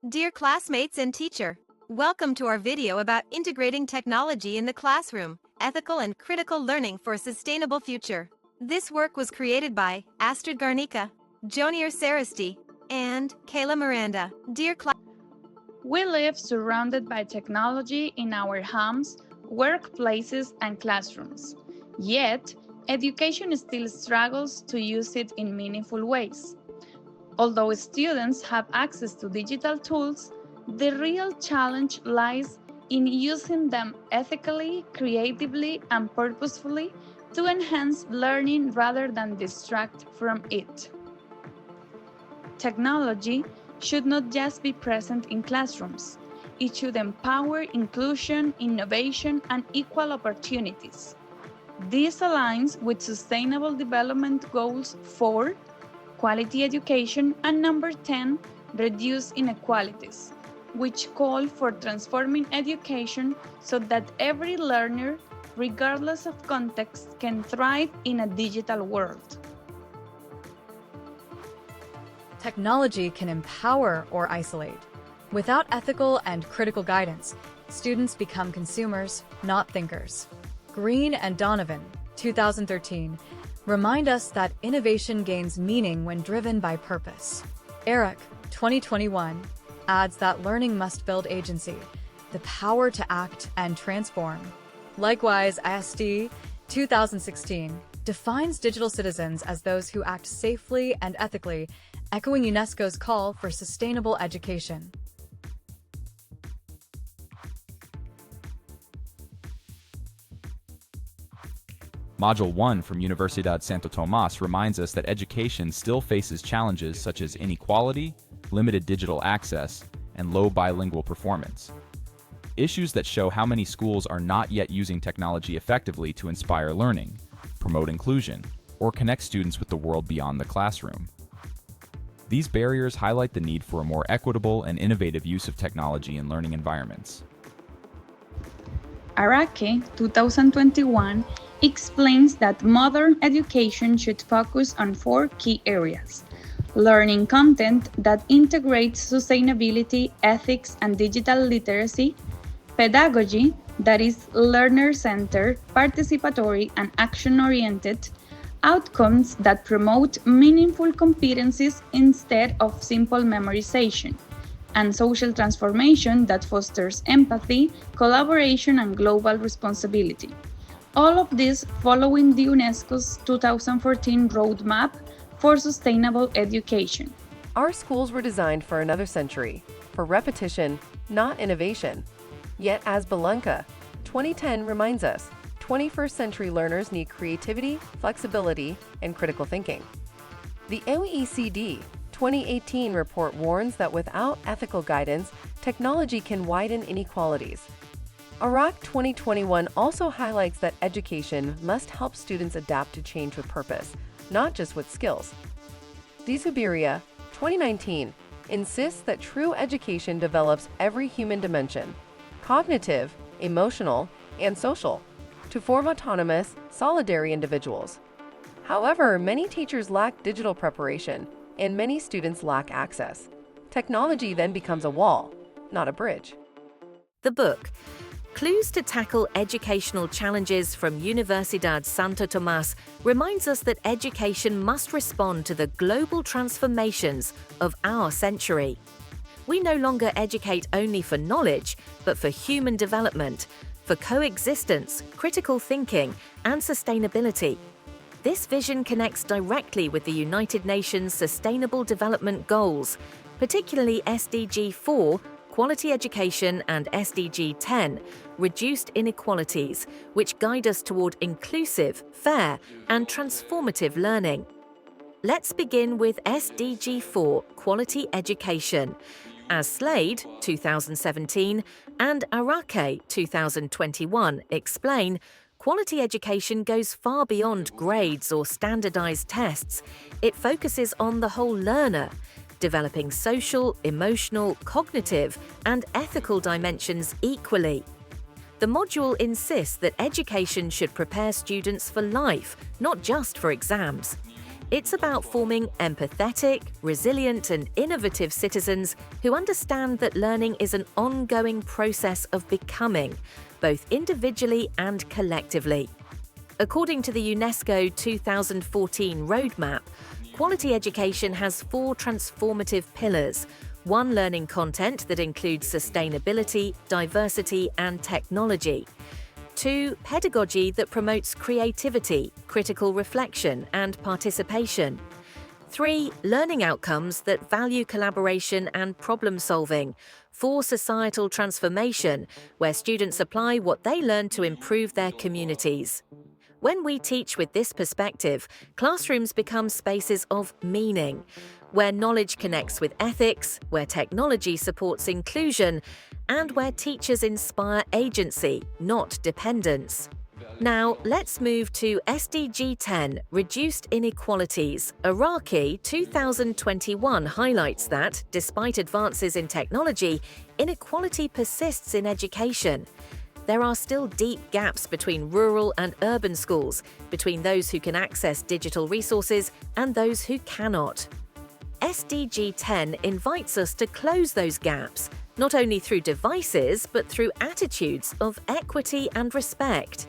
Dear classmates and teacher, welcome to our video about integrating technology in the classroom, ethical and critical learning for a sustainable future. This work was created by Astrid Garnica, Jonier Sarasti, and Kayla Miranda. We live surrounded by technology in our homes, workplaces, and classrooms. Yet, education still struggles to use it in meaningful ways. Although students have access to digital tools, the real challenge lies in using them ethically, creatively, and purposefully to enhance learning rather than distract from it. Technology should not just be present in classrooms. It should empower inclusion, innovation, and equal opportunities. This aligns with Sustainable Development Goals 4, Quality Education, and number 10, Reduce Inequalities, which call for transforming education so that every learner, regardless of context, can thrive in a digital world. Technology can empower or isolate. Without ethical and critical guidance, students become consumers, not thinkers. Green and Donovan, 2013, remind us that innovation gains meaning when driven by purpose. Eric, 2021, adds that learning must build agency, the power to act and transform. Likewise, ISD, 2016, defines digital citizens as those who act safely and ethically, echoing UNESCO's call for sustainable education. Module 1 from Universidad Santo Tomas reminds us that education still faces challenges such as inequality, limited digital access, and low bilingual performance. Issues that show how many schools are not yet using technology effectively to inspire learning, promote inclusion, or connect students with the world beyond the classroom. These barriers highlight the need for a more equitable and innovative use of technology in learning environments. Arake, 2021, explains that modern education should focus on 4 key areas: learning content that integrates sustainability, ethics, and digital literacy; pedagogy that is learner-centered, participatory, and action-oriented; outcomes that promote meaningful competencies instead of simple memorization; and social transformation that fosters empathy, collaboration, and global responsibility. All of this following the UNESCO's 2014 Roadmap for Sustainable Education. Our schools were designed for another century, for repetition, not innovation. Yet, as Belenka, 2010 reminds us, 21st century learners need creativity, flexibility, and critical thinking. The OECD 2018 report warns that without ethical guidance, technology can widen inequalities. ARAC 2021 also highlights that education must help students adapt to change with purpose, not just with skills. DeZubiria 2019 insists that true education develops every human dimension, cognitive, emotional, and social, to form autonomous, solidary individuals. However, many teachers lack digital preparation, and many students lack access. Technology then becomes a wall, not a bridge. The book, Clues to Tackle Educational Challenges from Universidad Santo Tomas, reminds us that education must respond to the global transformations of our century. We no longer educate only for knowledge, but for human development, for coexistence, critical thinking, and sustainability. This vision connects directly with the United Nations Sustainable Development Goals, particularly SDG 4, Quality Education, and SDG 10, Reduced Inequalities, which guide us toward inclusive, fair, and transformative learning. Let's begin with SDG 4, Quality Education. As Slade, 2017, and Arake, 2021, explain, quality education goes far beyond grades or standardized tests. It focuses on the whole learner, developing social, emotional, cognitive, and ethical dimensions equally. The module insists that education should prepare students for life, not just for exams. It's about forming empathetic, resilient, and innovative citizens who understand that learning is an ongoing process of becoming, both individually and collectively. According to the UNESCO 2014 Roadmap, quality education has 4 transformative pillars. 1, learning content that includes sustainability, diversity, and technology. 2, pedagogy that promotes creativity, critical reflection, and participation. 3, learning outcomes that value collaboration and problem-solving. 4, societal transformation, where students apply what they learn to improve their communities. When we teach with this perspective, classrooms become spaces of meaning, where knowledge connects with ethics, where technology supports inclusion, and where teachers inspire agency, not dependence. Now, let's move to SDG 10, Reduced Inequalities. Iraqi 2021 highlights that, despite advances in technology, inequality persists in education. There are still deep gaps between rural and urban schools, between those who can access digital resources and those who cannot. SDG 10 invites us to close those gaps, not only through devices, but through attitudes of equity and respect.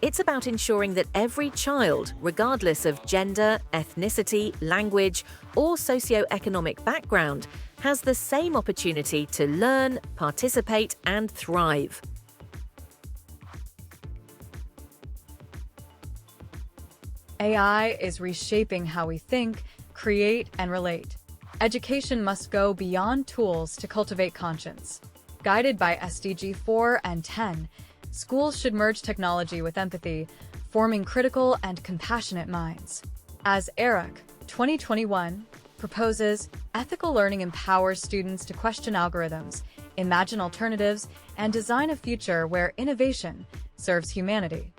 It's about ensuring that every child, regardless of gender, ethnicity, language, or socioeconomic background, has the same opportunity to learn, participate, and thrive. AI is reshaping how we think, create, and relate. Education must go beyond tools to cultivate conscience. Guided by SDG 4 and 10, schools should merge technology with empathy, forming critical and compassionate minds. As ERIC 2021 proposes, ethical learning empowers students to question algorithms, imagine alternatives, and design a future where innovation serves humanity.